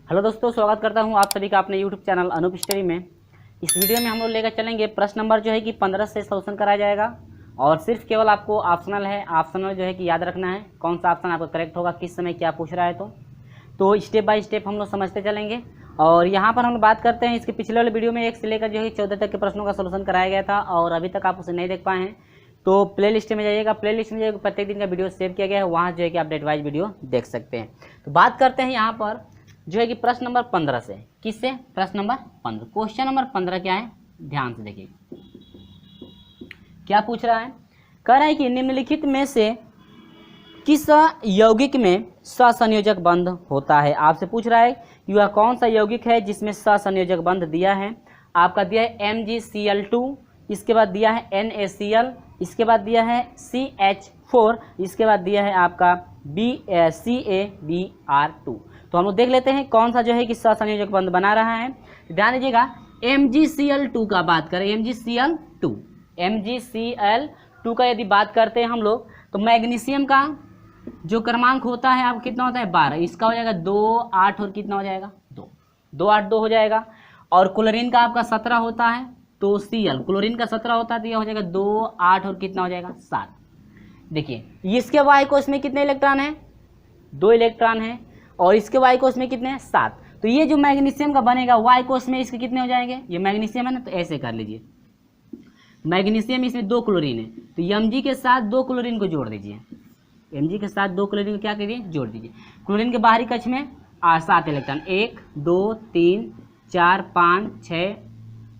Hello दोस्तों, स्वागत करता हूं आप सभी का अपने यूट्यूब चैनल अनूप स्टडी में। इस वीडियो में हम लोग लेकर चलेंगे प्रश्न नंबर जो है कि 15 से सॉल्यूशन कराया जाएगा और सिर्फ केवल आपको ऑप्शनल है। ऑप्शनल जो है कि याद रखना है कौन सा ऑप्शन आपका करेक्ट होगा, किस समय क्या पूछ रहा है। तो स्टेप बाय स्टेप हम लोग समझते चलेंगे। और यहाँ पर हम लोग बात करते हैं, इसके पिछले वाले वीडियो में 1 से लेकर जो है 14 तक के प्रश्नों का सोल्यूशन कराया गया था और अभी तक आप उसे नहीं देख पाए हैं तो प्लेलिस्ट में जाइएगा। प्लेलिस्ट में जाइएगा, प्रत्येक दिन का वीडियो सेव किया गया है, वहाँ जो है कि अपडेट वाइज वीडियो देख सकते हैं। तो बात करते हैं यहाँ पर जो है कि प्रश्न नंबर 15 से। किससे? प्रश्न नंबर 15। क्वेश्चन नंबर 15 क्या है, ध्यान से देखिए क्या पूछ रहा है। कह रहा है कि निम्नलिखित में से किस यौगिक में सहसंयोजक बंध होता है। आपसे पूछ रहा है कि वह कौन सा यौगिक है जिसमें सहसंयोजक बंध दिया है। आपका दिया है MgCl2, इसके बाद दिया है NaCl, इसके बाद दिया है CH4, इसके बाद दिया है आपका CaBr2। तो हम लोग देख लेते हैं कौन सा जो है कि सहसंयोजक बंध बना रहा है। ध्यान दीजिएगा, MgCl2 का बात करें, MgCl2 का यदि बात करते हैं हम लोग तो मैग्नीशियम का जो क्रमांक होता है आप कितना होता है 12, इसका हो जाएगा 2 8 और कितना हो जाएगा 2 2 8 2 हो जाएगा। और क्लोरीन का आपका 17 होता है तो Cl क्लोरीन का 17 होता है तो यह हो जाएगा 2 8 और कितना हो जाएगा 7। देखिए इसके वाई कोष में कितने इलेक्ट्रॉन है, 2 इलेक्ट्रॉन है और इसके वाई कोष में कितने हैं 7। तो ये जो मैग्नीशियम का बनेगा वाई कोष में इसके कितने हो जाएंगे, ये मैग्नीशियम है ना, तो ऐसे कर लीजिए। मैग्नीशियम इसमें 2 क्लोरीन है तो Mg के साथ 2 क्लोरीन को जोड़ दीजिए। Mg के साथ 2 क्लोरीन को क्या करिए, जोड़ दीजिए। क्लोरीन के बाहरी कक्ष में 7 इलेक्ट्रॉन, 1 2 3 4 5 6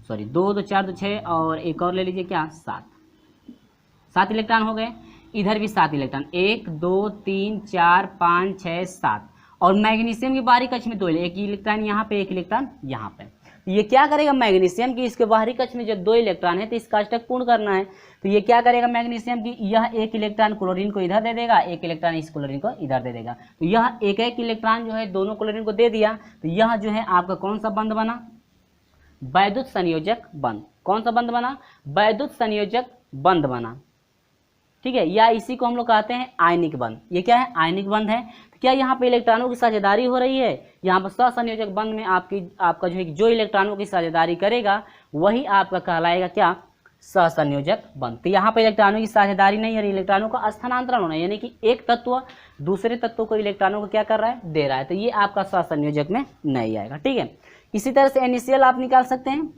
सॉरी 2 2 4 2 6 और एक और ले लीजिए क्या 7 इलेक्ट्रॉन हो गए। इधर भी 7 इलेक्ट्रॉन, 1 2 3 4 5 6 7 और मैग्नीशियम के बाहरी कक्ष में 2 एक इलेक्ट्रॉन यहाँ पे, एक इलेक्ट्रॉन यहाँ पे। ये क्या करेगा मैग्नीशियम की, इसके बाहरी कक्ष में जो 2 इलेक्ट्रॉन है तो इसका अष्टक पूर्ण करना है। तो ये क्या करेगा मैग्नीशियम की, यह एक इलेक्ट्रॉन क्लोरीन को इधर दे देगा, एक इलेक्ट्रॉन इस क्लोरीन को इधर दे देगा। तो यह एक एक इलेक्ट्रॉन जो है दोनों क्लोरीन को दे दिया। तो यह जो है आपका कौन सा बंध बना, वैद्युत संयोजक बंध। कौन सा बंध बना, वैद्युत संयोजक बंध बना, ठीक है। या इसी को हम लोग कहते हैं आयनिक बंध। ये क्या है, आयनिक बंध है। तो क्या यहाँ पे इलेक्ट्रॉनों की साझेदारी हो रही है, यहाँ पर सहसंयोजक बंध में आपका जो है जो इलेक्ट्रॉनों की साझेदारी करेगा वही आपका कहलाएगा क्या, सहसंयोजक बंध। तो यहाँ पर इलेक्ट्रॉनों की साझेदारी नहीं हो रही, इलेक्ट्रॉनों का स्थानांतरण होना है, यानी कि एक तत्व दूसरे तत्व को इलेक्ट्रॉनों को क्या कर रहा है, दे रहा है। तो ये आपका सहसंयोजक में नहीं आएगा, ठीक है। इसी तरह से NaCl आप निकाल सकते हैं,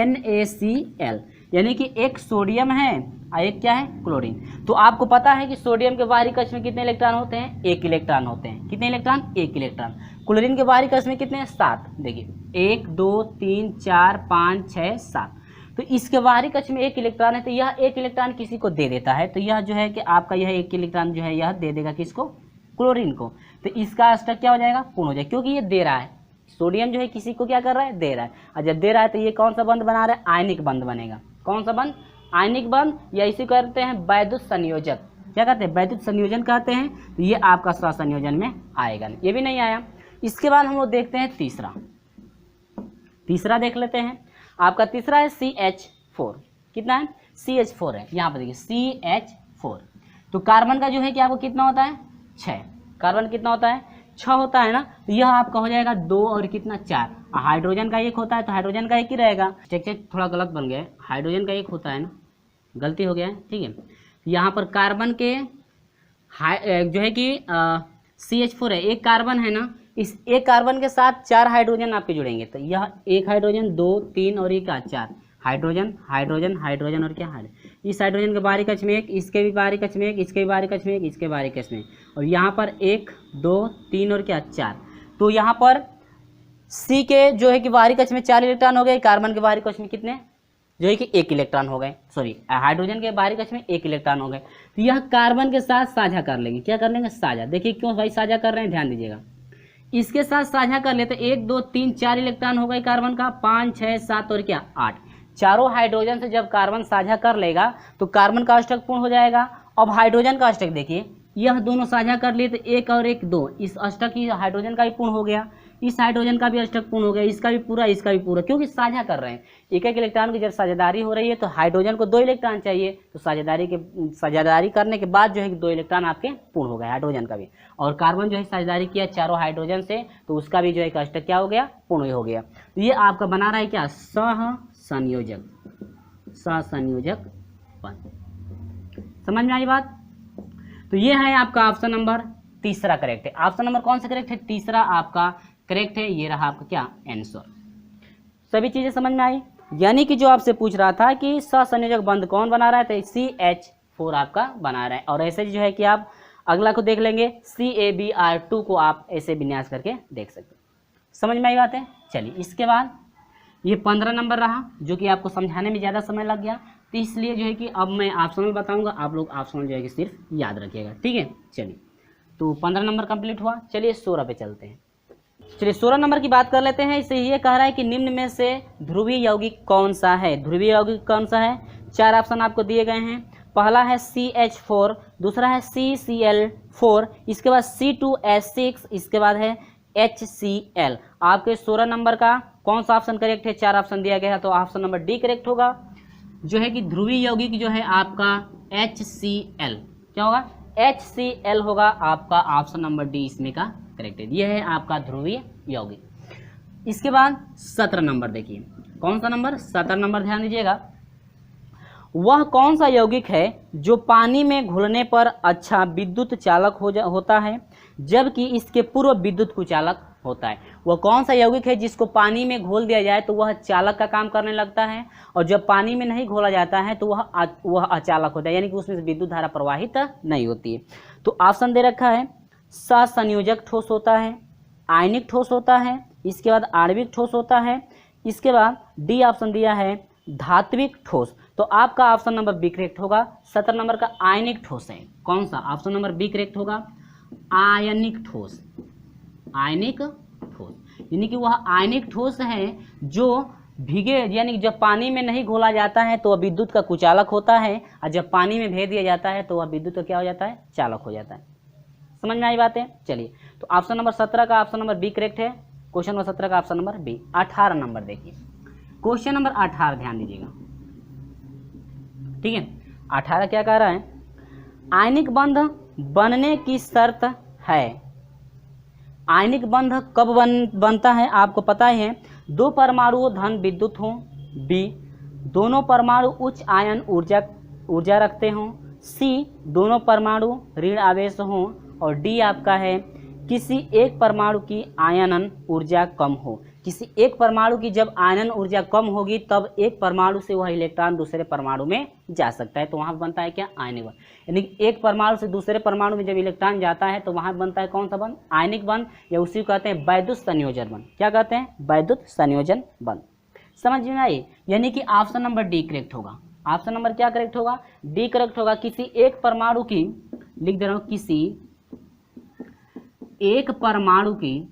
NaCl यानी कि एक सोडियम है और एक क्या है, क्लोरीन। तो आपको पता है कि सोडियम के बाहरी कक्ष में कितने इलेक्ट्रॉन होते हैं, 1 इलेक्ट्रॉन होते हैं। कितने इलेक्ट्रॉन, 1 इलेक्ट्रॉन। क्लोरीन के बाहरी कक्ष में कितने हैं, 7। देखिए 1 2 3 4 5 6 7। तो इसके बाहरी कक्ष में 1 इलेक्ट्रॉन है तो यह 1 इलेक्ट्रॉन किसी को दे देता है। तो यह जो है कि आपका यह 1 इलेक्ट्रॉन जो है यह दे देगा किसको, क्लोरीन को। तो इसका अष्टक क्या हो जाएगा, पूर्ण हो जाएगा, क्योंकि ये दे रहा है। सोडियम जो है किसी को क्या कर रहा है, दे रहा है। और जब दे रहा है तो ये कौन सा बंध बना रहा है, आयनिक बंध बनेगा। कौन सा बंध, आयनिक बंध, या इसी कहते हैं वैद्युत संयोजक। क्या कहते हैं, वैद्युत संयोजन कहते हैं। तो ये आपका सहसंयोजन में आएगा, ये भी नहीं आया। इसके बाद हम लोग देखते हैं तीसरा देख लेते हैं। आपका तीसरा है CH4। कितना है, CH4 है। यहाँ पर देखिए CH4। तो कार्बन का जो है कि आपको कितना होता है, 6। कार्बन कितना होता है, 6 होता है ना। तो यह आपका हो जाएगा 2 और कितना 4। हाइड्रोजन का 1 होता है तो हाइड्रोजन का 1 ही रहेगा। चेक थोड़ा गलत बन गया है, हाइड्रोजन का 1 होता है ना, गलती हो गया है, ठीक है। यहाँ पर कार्बन के जो है कि CH4 है, 1 कार्बन है ना, इस 1 कार्बन के साथ 4 हाइड्रोजन आपके जुड़ेंगे। तो यह 1 हाइड्रोजन 2 3 और 1 4 हाइड्रोजन हाइड्रोजन हाइड्रोजन और क्या हाइड्रोजन। इस हाइड्रोजन के बाहरी कक्ष में 1, इसके भी बाहरी कक्ष में 1, इसके भी बाहरी कक्ष में 1, इसके बाहरी कक्ष में, और यहाँ पर 1 2 3 और क्या 4। तो यहाँ पर C के जो है कि बाहरी कक्ष में 4 इलेक्ट्रॉन हो गए, कार्बन के बाहरी कक्ष में कितने जो है कि 1 इलेक्ट्रॉन हो गए, सॉरी हाइड्रोजन के बाहरी कक्ष में 1 इलेक्ट्रॉन हो गए। तो यह कार्बन के साथ साझा कर लेंगे। क्या कर लेंगे, साझा। देखिए क्यों भाई साझा कर रहे हैं, ध्यान दीजिएगा। इसके साथ साझा कर लेते 1 2 3 4 इलेक्ट्रॉन हो गए कार्बन का, 5 6 7 और क्या 8। चारों हाइड्रोजन से जब कार्बन साझा कर लेगा तो कार्बन का अष्टक पूर्ण हो जाएगा। अब हाइड्रोजन का अष्टक देखिए, यह दोनों साझा कर लिए तो एक और एक दो, इस अष्टक की हाइड्रोजन का भी पूर्ण हो गया, इस हाइड्रोजन का भी अष्टक पूर्ण हो गया, इसका भी पूरा, इसका भी पूरा, क्योंकि साझा कर रहे हैं। एक एक इलेक्ट्रॉन की जब साझेदारी हो रही है तो हाइड्रोजन को 2 इलेक्ट्रॉन चाहिए, तो साझेदारी करने के बाद जो है 2 इलेक्ट्रॉन आपके पूर्ण हो गए हाइड्रोजन का भी। और कार्बन जो है साझेदारी किया चारों हाइड्रोजन से, तो उसका भी जो है अष्टक क्या हो गया, पूर्ण हो गया। तो ये आपका बना रहा है क्या, सहसंयोजक बंध। समझ में आई बात। तो ये है आपका ऑप्शन नंबर तीसरा करेक्ट है। ऑप्शन नंबर कौन सा करेक्ट है, तीसरा आपका करेक्ट है। ये रहा आपका क्या आंसर। सभी चीजें समझ में आई। यानी कि जो आपसे पूछ रहा था कि सहसंयोजक बंध कौन बना रहा है, तो CH4 आपका बना रहा है। और ऐसे जो है कि आप अगला को देख लेंगे, CaBr2 को आप ऐसे विन्यास करके देख सकते। समझ में आई बात है। चलिए इसके बाद ये 15 नंबर रहा, जो कि आपको समझाने में ज़्यादा समय लग गया, तो इसलिए जो है कि अब मैं ऑप्शनल बताऊंगा, आप लोग ऑप्शनल जो है कि सिर्फ याद रखिएगा, ठीक है। चलिए तो 15 नंबर कंप्लीट हुआ। चलिए 16 पे चलते हैं। चलिए 16 नंबर की बात कर लेते हैं। इसे ये कह रहा है कि निम्न में से ध्रुवीय यौगिक कौन सा है। ध्रुवीय यौगिक कौन सा है, 4 ऑप्शन आपको दिए गए हैं। पहला है CH4, दूसरा है CCl4, इसके बाद C2H6, इसके बाद है HCl। आपके 16 नंबर का कौन सा ऑप्शन करेक्ट है, 4 ऑप्शन दिया गया है, तो ऑप्शन नंबर डी करेक्ट होगा। जो है कि ध्रुवीय यौगिक जो है आपका HCl, क्या होगा, HCl होगा आपका ऑप्शन नंबर डी इसमें का करेक्ट है। यह है आपका ध्रुवीय यौगिक। इसके बाद 17 नंबर देखिए, कौन सा नंबर, 17 नंबर ध्यान दीजिएगा। वह कौन सा यौगिक है जो पानी में घुलने पर अच्छा विद्युत चालक होता है, जबकि इसके पूर्व विद्युत कुचालक होता है। वह कौन सा यौगिक है जिसको पानी में घोल दिया जाए तो वह चालक का काम करने लगता है, और जब पानी में नहीं घोला जाता है तो वह अचालक होता है, यानी कि उसमें से विद्युत धारा प्रवाहित नहीं होती है। तो ऑप्शन दे रखा है, सहसंयोजक ठोस होता है, आयनिक ठोस होता है, इसके बाद आणविक ठोस होता है, इसके बाद डी ऑप्शन दिया है धात्विक ठोस। तो आपका ऑप्शन नंबर बी करेक्ट होगा। 17 नंबर का आयनिक ठोस है, कौन सा, ऑप्शन नंबर बी करेक्ट होगा, आयनिक ठोस। आयनिक ठोस यानी कि वह आयनिक ठोस है जो भीगे, यानी जब पानी में नहीं घोला जाता है तो वह विद्युत का कुचालक होता है, और जब पानी में भेज दिया जाता है तो वह विद्युत का क्या हो जाता है, चालक हो जाता है। समझ में आई बातें। चलिए तो ऑप्शन नंबर 17 का ऑप्शन नंबर बी करेक्ट है। क्वेश्चन नंबर 17 का ऑप्शन नंबर बी। 18 नंबर देखिए, क्वेश्चन नंबर 18 ध्यान दीजिएगा, ठीक है। 18 क्या कह रहा है, आयनिक बंध बनने की शर्त है। आयनिक बंध कब बनता है, आपको पता ही है, 2 परमाणु धन विद्युत हों, बी दोनों परमाणु उच्च आयन ऊर्जा रखते हों, सी दोनों परमाणु ऋण आवेश हों, और डी आपका है किसी एक परमाणु की आयनन ऊर्जा कम हो। किसी एक परमाणु की जब आयनन ऊर्जा कम होगी तब एक परमाणु से वह इलेक्ट्रॉन दूसरे परमाणु में जा सकता है, तो वहाँ बनता है क्या, आयनिक बंध। यानी एक परमाणु से दूसरे परमाणु में जब इलेक्ट्रॉन जाता है तो वहाँ बनता है कौन सा बंध, आयनिक बंध, या उसी को कहते हैं वैद्युत संयोजन बंध। क्या कहते हैं, वैद्युत संयोजन बंध। समझ में आई। यानी कि ऑप्शन नंबर डी करेक्ट होगा। ऑप्शन नंबर क्या करेक्ट होगा, डी करेक्ट होगा। किसी एक परमाणु की, लिख दे रहा हूँ, किसी एक परमाणु की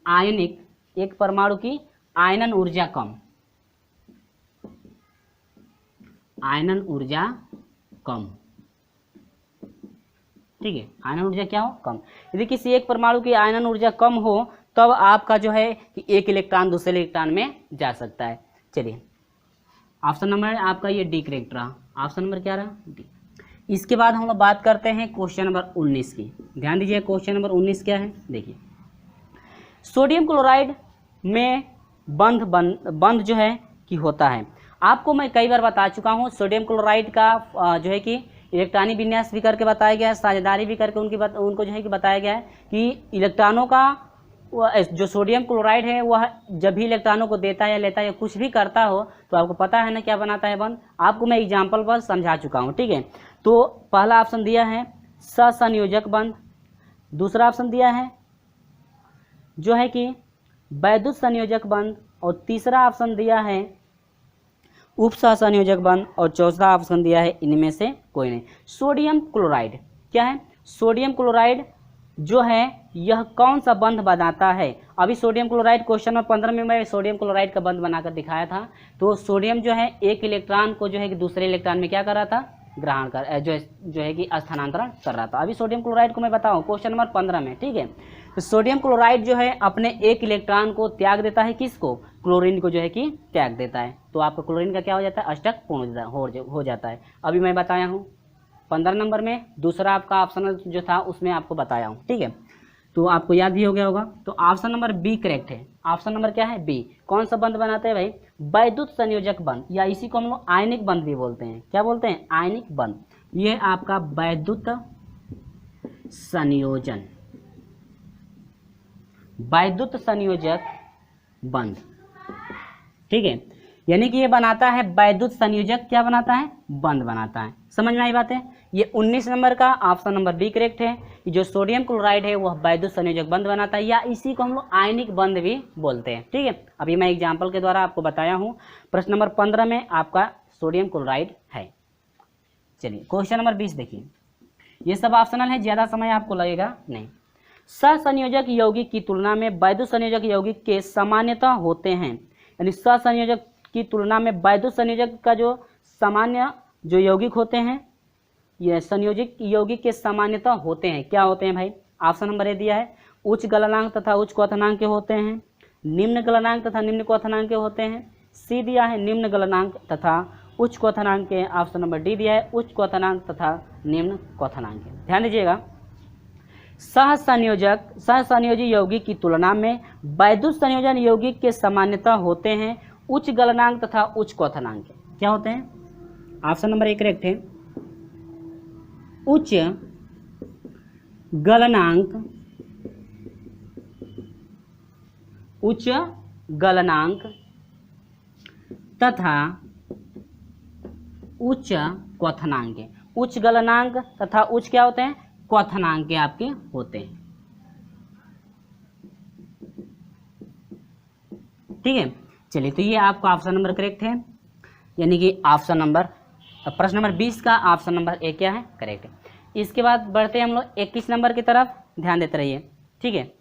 आयनिक, एक परमाणु की आयनन ऊर्जा कम, आयनन ऊर्जा कम, ठीक है, आयनन ऊर्जा क्या हो, कम। यदि किसी एक परमाणु की आयनन ऊर्जा कम हो तब आपका जो है कि एक इलेक्ट्रॉन दूसरे इलेक्ट्रॉन में जा सकता है। चलिए ऑप्शन नंबर आपका ये डी करेक्ट रहा। ऑप्शन नंबर क्या रहा, डी। इसके बाद हम लोग बात करते हैं क्वेश्चन नंबर 19 की। ध्यान दीजिए क्वेश्चन नंबर 19 क्या है, देखिए। सोडियम क्लोराइड में बंध जो है कि होता है। आपको मैं कई बार बता चुका हूँ, सोडियम क्लोराइड का जो है कि इलेक्ट्रॉनिक विन्यास भी करके बताया गया है, साझेदारी भी करके उनको जो है कि बताया गया है कि इलेक्ट्रॉनों का जो सोडियम क्लोराइड है वह जब भी इलेक्ट्रॉनों को देता है या लेता है या कुछ भी करता हो तो आपको पता है ना क्या बनाता है बंध। आपको मैं एग्जाम्पल पर समझा चुका हूँ, ठीक है। तो पहला ऑप्शन दिया है सहसंयोजक बंध, दूसरा ऑप्शन दिया है जो है कि वैद्युत संयोजक बंध, और तीसरा ऑप्शन दिया है उपसहसंयोजक बंध, और चौथा ऑप्शन दिया है इनमें से कोई नहीं। सोडियम क्लोराइड क्या है, सोडियम क्लोराइड जो है यह कौन सा बंध बनाता है? अभी सोडियम क्लोराइड क्वेश्चन नंबर 15 में मैं सोडियम क्लोराइड का बंध बनाकर दिखाया था। तो सोडियम जो है एक इलेक्ट्रॉन को जो है कि दूसरे इलेक्ट्रॉन में क्या कर रहा था, ग्रहण कर जो है कि स्थानांतरण कर रहा था। अभी सोडियम क्लोराइड को मैं बताऊं क्वेश्चन नंबर 15 में, ठीक है। तो सोडियम क्लोराइड जो है अपने एक इलेक्ट्रॉन को त्याग देता है, किसको? क्लोरीन को जो है कि त्याग देता है। तो आपका क्लोरीन का क्या हो जाता है, अष्टक पूर्ण हो जाता है। अभी मैं बताया हूँ 15 नंबर में, दूसरा आपका ऑप्शनल जो था उसमें आपको बताया हूँ, ठीक है। तो आपको याद भी हो गया होगा। तो ऑप्शन नंबर बी करेक्ट है। ऑप्शन नंबर क्या है, बी। कौन सा बंध बनाते हैं भाई? वैद्युत संयोजक बंध, या इसी को हम लोग आयनिक बंध भी बोलते हैं। क्या बोलते हैं? आयनिक बंध। ये आपका वैद्युत संयोजन, वैद्युत संयोजक बंध, ठीक है। यानी कि ये बनाता है वैद्युत संयोजक, क्या बनाता है? बंध बनाता है। समझ में आई बात है? ये 19 नंबर का ऑप्शन नंबर बी करेक्ट है कि जो सोडियम क्लोराइड है वह वैद्युत संयोजक बंध बनाता है, या इसी को हम लोग आयनिक बंध भी बोलते हैं, ठीक है। अभी मैं एग्जाम्पल के द्वारा आपको बताया हूँ। प्रश्न नंबर 15 में आपका सोडियम क्लोराइड है। चलिए क्वेश्चन नंबर 20 देखिए। ये सब ऑप्शनल है, ज़्यादा समय आपको लगेगा नहीं। सहसंयोजक यौगिक की तुलना में वैद्युत संयोजक यौगिक के सामान्यतः होते हैं। यानी सहसंयोजक की तुलना में वैद्युत संयोजक का जो सामान्य जो यौगिक होते हैं, ये संयोजक यौगिक के सामान्यतः होते हैं। क्या होते हैं भाई? ऑप्शन नंबर ए दिया है, उच्च गलनांक तथा उच्च क्वथनांक के होते हैं, निम्न गलनांक तथा निम्न क्वथनांक के होते हैं। सी दिया है निम्न गलनांक तथा उच्च क्वथनांक के। ऑप्शन नंबर डी दिया है उच्च क्वथनांक तथा निम्न क्वथनांक के। ध्यान दीजिएगा, सहसंयोजी यौगिक की तुलना में वैद्युत संयोजन यौगिक के सामान्यतः होते हैं उच्च गलनांक तथा उच्च क्वथनांक के। क्या होते हैं? ऑप्शन नंबर ए करेक्ट है, उच्च गलनांक, उच्च गलनांक तथा उच्च क्वथनांक के। उच्च गलनांक तथा उच्च क्या होते हैं? क्वथनांक के आपके होते हैं, ठीक है। चलिए, तो ये आपका ऑप्शन नंबर करेक्ट है, यानी कि ऑप्शन नंबर प्रश्न नंबर 20 का ऑप्शन नंबर ए क्या है? करेक्ट है। इसके बाद बढ़ते हैं हम लोग 21 नंबर की तरफ, ध्यान देते रहिए, ठीक है।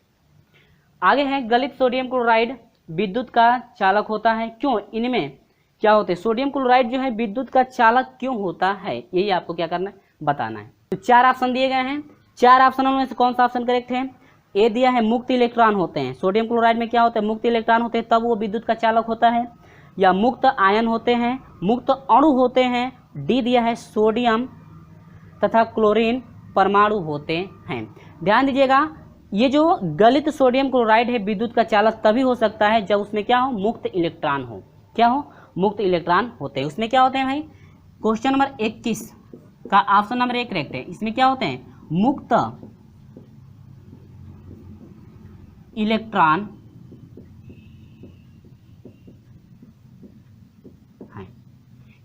आगे है गलित सोडियम क्लोराइड विद्युत का चालक होता है, क्यों? इनमें क्या होते हैं? सोडियम क्लोराइड जो है विद्युत का चालक क्यों होता है, यही आपको क्या करना है, बताना है। तो 4 ऑप्शन दिए गए हैं, 4 ऑप्शनों में से कौन सा ऑप्शन करेक्ट है? ए दिया है मुक्त इलेक्ट्रॉन होते हैं। सोडियम क्लोराइड में क्या होता है? मुक्त इलेक्ट्रॉन होते हैं, तब वो विद्युत का चालक होता है। या मुक्त आयन होते हैं, मुक्त अणु होते हैं। डी दिया है सोडियम तथा क्लोरीन परमाणु होते हैं। ध्यान दीजिएगा, ये जो गलित सोडियम क्लोराइड है विद्युत का चालक तभी हो सकता है जब उसमें क्या हो? मुक्त इलेक्ट्रॉन हो। क्या हो? मुक्त इलेक्ट्रॉन होते हैं। उसमें क्या होते हैं भाई? क्वेश्चन नंबर 21 का ऑप्शन नंबर ए करेक्ट है। इसमें क्या होते हैं? मुक्त इलेक्ट्रॉन है,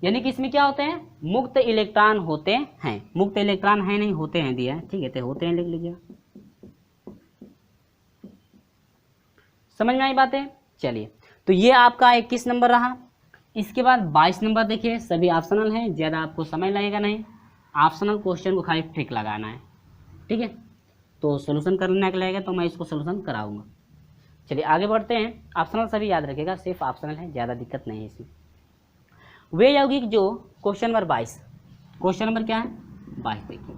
यानी कि इसमें क्या होते हैं? मुक्त इलेक्ट्रॉन होते हैं। मुक्त इलेक्ट्रॉन है नहीं, होते हैं दिया है, ठीक है, तो होते हैं लिख लीजिए। समझ में आई बातें? चलिए, तो ये आपका 21 नंबर रहा। इसके बाद 22 नंबर देखिए, सभी ऑप्शनल हैं, ज़्यादा आपको समय लगेगा नहीं। ऑप्शनल क्वेश्चन को खाली ट्रिक लगाना है, ठीक है। तो सोल्यूशन करने के लगेगा तो मैं इसको सोल्यूशन कराऊंगा। चलिए आगे बढ़ते हैं। ऑप्शनल सभी याद रखिएगा, सिर्फ ऑप्शनल है, ज़्यादा दिक्कत नहीं है इसमें। वे यौगिक जो क्वेश्चन नंबर 22, क्वेश्चन नंबर क्या है? 22 देखिए,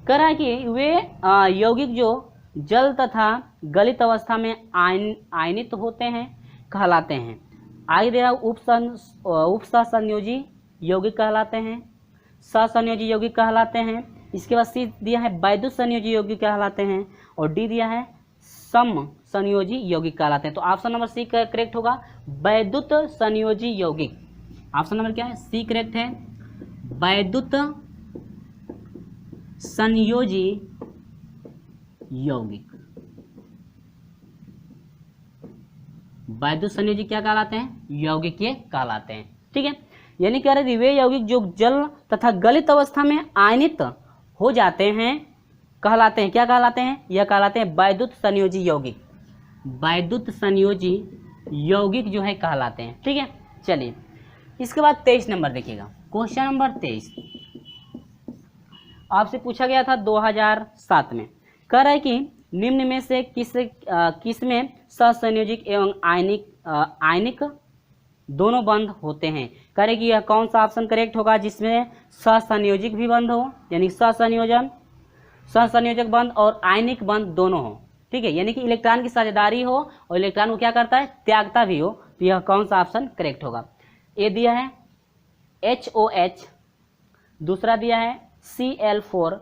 कह रहा है कि वे यौगिक जो जल तथा गलित अवस्था में आयनित होते हैं कहलाते हैं। आगे दे रहा उपसंयोजी यौगिक कहलाते हैं, सहसंयोजी यौगिक कहलाते हैं। इसके बाद सी दिया है वैद्युत संयोजी यौगिक कहलाते हैं, और डी दिया है सम संयोजी यौगिक कहलाते हैं। तो ऑप्शन नंबर सी करेक्ट होगा, वैद्युत संयोजी यौगिक। ऑप्शन नंबर क्या है? सी करेक्ट है, वैद्युत संयोजी यौगिक। वैद्युत संयोजी क्या कहलाते हैं? यौगिक ये कहलाते हैं, ठीक है। यानी कह रहे वे यौगिक जो जल तथा गलित अवस्था में आयनित हो जाते हैं कहलाते हैं, क्या कहलाते हैं? यह कहलाते हैं वैद्युत संयोजी यौगिक। वैद्युत संयोजी यौगिक जो है कहलाते हैं, ठीक है। चलिए, इसके बाद 23 नंबर देखिएगा। क्वेश्चन नंबर 23 आपसे पूछा गया था 2007 में कह रहा है कि निम्न में से किस में सहसंयोजक एवं आयनिक दोनों बंद होते हैं। कह रहे कि यह कौन सा ऑप्शन करेक्ट होगा जिसमें सहसंयोजक भी बंद हो, यानी सहसंयोजक बंद और आयनिक बंद दोनों हो। ठीक है, यानी कि इलेक्ट्रॉन की साझेदारी हो और इलेक्ट्रॉन को क्या करता है, त्यागता भी हो। तो यह कौन सा ऑप्शन करेक्ट होगा। ए दिया है HOH, दूसरा दिया है Cl4,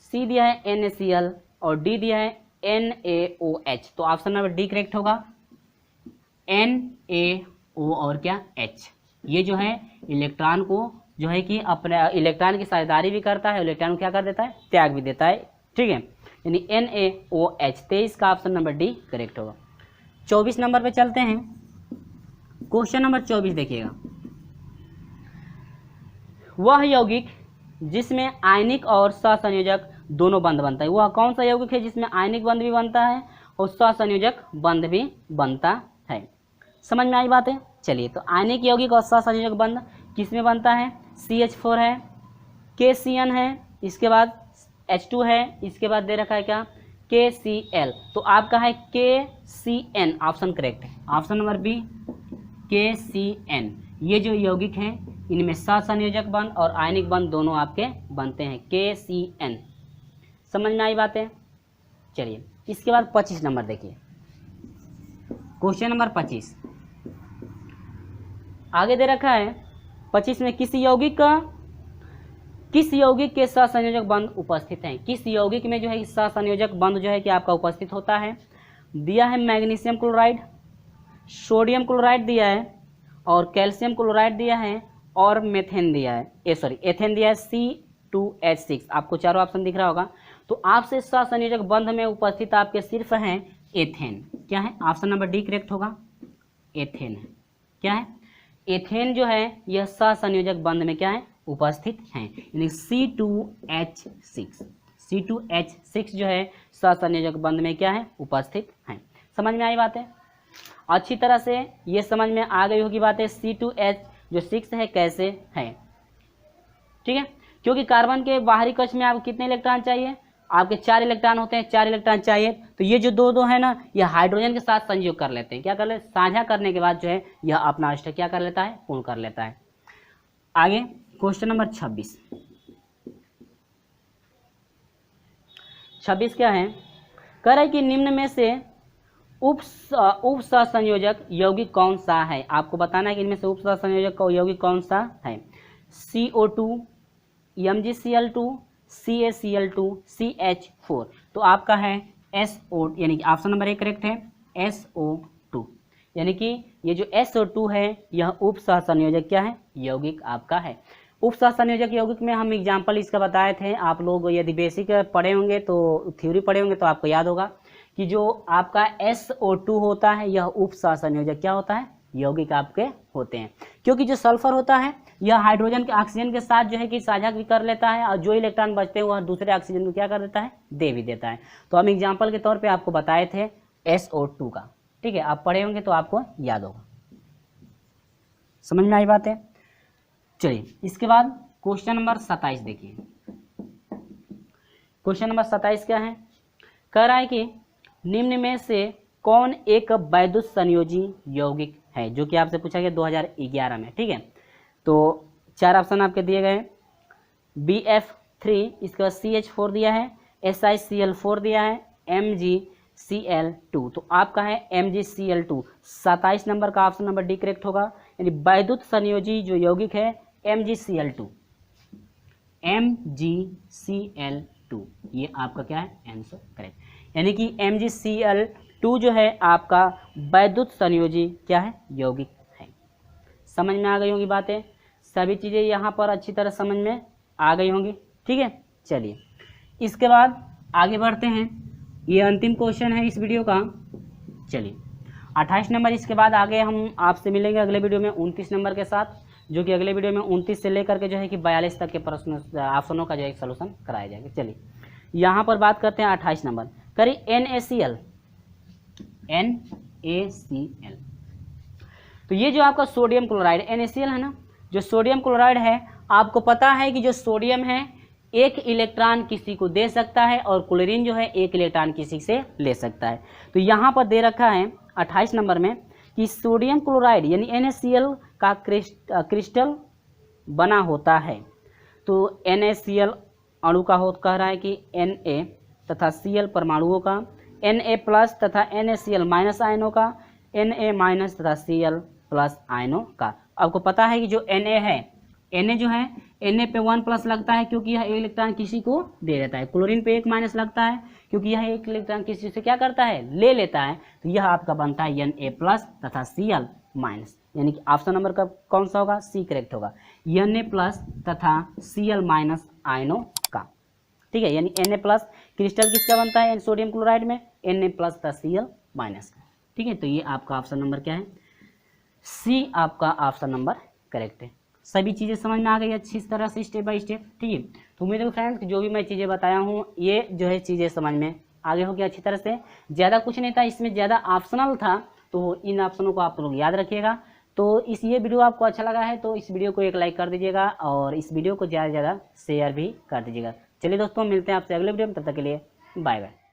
सी दिया है NaCl और डी दिया है NaOH। तो ऑप्शन नंबर डी करेक्ट होगा, NaO और क्या H। ये जो है इलेक्ट्रॉन को जो है कि अपने इलेक्ट्रॉन की साझेदारी भी करता है, इलेक्ट्रॉन को क्या कर देता है, त्याग भी देता है। ठीक है, यानी NaOH। 23 का ऑप्शन नंबर डी करेक्ट होगा। 24 नंबर पे चलते हैं। क्वेश्चन नंबर 24 देखिएगा। वह यौगिक जिसमें आयनिक और सहसंयोजक दोनों बंद बनता है, वह कौन सा यौगिक है जिसमें आयनिक बंध भी बनता है और सहसंयोजक बंध भी बनता है। समझ में आई बात है। चलिए, तो आयनिक यौगिक और सहसंयोजक बंध किस में बनता है, CH4 है, KCN है, इसके बाद H2 है, इसके बाद दे रखा है क्या, KCl। तो आपका है KCN, ऑप्शन करेक्ट है, ऑप्शन नंबर बी KCN। ये जो यौगिक हैं इनमें सहसंयोजक बंध और आयनिक बंध दोनों आपके बनते हैं, KCN। समझ में आई बातें। चलिए, इसके बाद 25 नंबर देखिए। क्वेश्चन नंबर 25 आगे दे रखा है। 25 में किस यौगिक के सहसंयोजक बंध उपस्थित हैं। किस यौगिक में जो है सहसंयोजक बंध जो है कि आपका उपस्थित होता है। दिया है मैग्नीशियम क्लोराइड, सोडियम क्लोराइड दिया है और कैल्शियम क्लोराइड दिया है और मेथेन दिया है, एथेन दिया है C2H6। आपको चारों ऑप्शन दिख रहा होगा। तो आपसे सहसंयोजक बंध में उपस्थित आपके सिर्फ हैं एथेन। क्या है, ऑप्शन नंबर डी करेक्ट होगा, एथेन है। क्या है, एथेन जो है यह सहसंयोजक बंध में क्या है, उपस्थित हैं, यानी C2H6 जो है सहसंयोजक बंध में क्या है, उपस्थित हैं। समझ में आई बात है। अच्छी तरह से ये समझ में आ गई होगी बातें। C2H जो 6 है कैसे है। ठीक है, क्योंकि कार्बन के बाहरी कक्ष में आपको कितने इलेक्ट्रॉन चाहिए, आपके 4 इलेक्ट्रॉन होते हैं, 4 इलेक्ट्रॉन चाहिए। तो ये जो दो है ना, ये हाइड्रोजन के साथ संयोग कर लेते हैं। क्या कर लेते हैं, साझा करने के बाद जो है यह अपना अष्टक क्या कर लेता है, पूर्ण कर लेता है। आगे क्वेश्चन नंबर 26 क्या है, कह रहा है कि निम्न में से उप सहसंयोजक यौगिक कौन सा है। आपको बताना है कि इनमें से उप सहसंयोजक यौगिक कौन सा है। CO2, MgCl2, CaCl2, CH4। तो आपका है SO, यानी कि ऑप्शन नंबर 1 करेक्ट है, SO2। यानी कि ये जो SO2 है यह उप सहसंयोजक क्या है, यौगिक आपका है। उप सहसंयोजक यौगिक में हम एग्जाम्पल इसका बताए थे। आप लोग यदि बेसिक पढ़े होंगे तो थ्योरी पढ़े होंगे तो आपको याद होगा कि जो आपका SO2 होता है यह उप सहसंयोजक क्या होता है, यौगिक आपके होते हैं। क्योंकि जो सल्फर होता है यह हाइड्रोजन के ऑक्सीजन के साथ जो है कि साझा भी कर लेता है और जो इलेक्ट्रॉन बचते हैं वह दूसरे ऑक्सीजन को क्या कर देता है, दे भी देता है। तो हम एग्जाम्पल के तौर पे आपको बताए थे SO2 का। ठीक है, आप पढ़े होंगे तो आपको याद होगा। समझ में आई बात है। चलिए, इसके बाद क्वेश्चन नंबर 27 देखिए। क्वेश्चन नंबर 27 क्या है, कह रहा है कि निम्न में से कौन एक वैद्युत संयोजी यौगिक है, जो कि आपसे पूछा गया 2011 में। ठीक है, तो 4 ऑप्शन आपके दिए गए। BF3, इसके बाद CH4 दिया है, SiCl4 दिया है, MgCl2। तो आपका है MgCl2। 27 नंबर का ऑप्शन नंबर डी करेक्ट होगा, यानी वैद्युत संयोजी जो यौगिक है MgCl2। MgCl2 ये आपका क्या है, आंसर करेक्ट। यानी कि MgCl2 जो है आपका वैद्युत संयोजी क्या है, यौगिक है। समझ में आ गई होंगी बातें, सभी चीज़ें यहाँ पर अच्छी तरह समझ में आ गई होंगी। ठीक है, चलिए इसके बाद आगे बढ़ते हैं। ये अंतिम क्वेश्चन है इस वीडियो का। चलिए 28 नंबर, इसके बाद आगे हम आपसे मिलेंगे अगले वीडियो में 29 नंबर के साथ, जो कि अगले वीडियो में 29 से लेकर के जो है कि 42 तक के प्रश्न ऑप्शनों का जो है सलूशन कराया जाएगा। चलिए यहाँ पर बात करते हैं 28 नंबर। करिए NaCl। तो ये जो आपका सोडियम क्लोराइड NaCl है ना, जो सोडियम क्लोराइड है, आपको पता है कि जो सोडियम है एक इलेक्ट्रॉन किसी को दे सकता है और क्लोरीन जो है एक इलेक्ट्रॉन किसी से ले सकता है। तो यहाँ पर दे रखा है 28 नंबर में कि सोडियम क्लोराइड यानी NaCl का क्रिस्टल बना होता है। तो NaCl अणु का कह रहा है कि Na तथा Cl परमाणुओं का, Na+ तथा NaCl माइनस आयनों का, Na- तथा Cl+ आयनों का। आपको पता है कि जो Na है, Na जो है Na पे 1+ लगता है क्योंकि यह एक इलेक्ट्रॉन किसी को दे देता है। क्लोरीन पे 1- लगता है क्योंकि यह एक इलेक्ट्रॉन किसी से क्या करता है, ले लेता है। तो यह आपका बनता है Na+ तथा Cl-, यानी कि ऑप्शन नंबर का कौन सा होगा, सी करेक्ट होगा, Na+ तथा Cl- आयनों का। ठीक है, यानी Na+ क्रिस्टल किसका बनता है सोडियम क्लोराइड में, Na+ तथा Cl-। ठीक है, तो ये आपका ऑप्शन नंबर क्या है, सी आपका ऑप्शन नंबर करेक्ट है। सभी चीज़ें समझ में आ गई अच्छी तरह से स्टेप बाय स्टेप। ठीक है, तो उम्मीद है फ्रेंड्स जो भी मैं चीज़ें बताया हूँ ये जो है चीज़ें समझ में आगे हो गया अच्छी तरह से। ज़्यादा कुछ नहीं था इसमें, ज़्यादा ऑप्शनल था, तो इन ऑप्शनों को आप लोग याद रखिएगा। तो ये वीडियो आपको अच्छा लगा है तो इस वीडियो को एक लाइक कर दीजिएगा और इस वीडियो को ज़्यादा से ज़्यादा शेयर भी कर दीजिएगा। चलिए दोस्तों, मिलते हैं आपसे अगले वीडियो में, तब तक के लिए बाय बाय।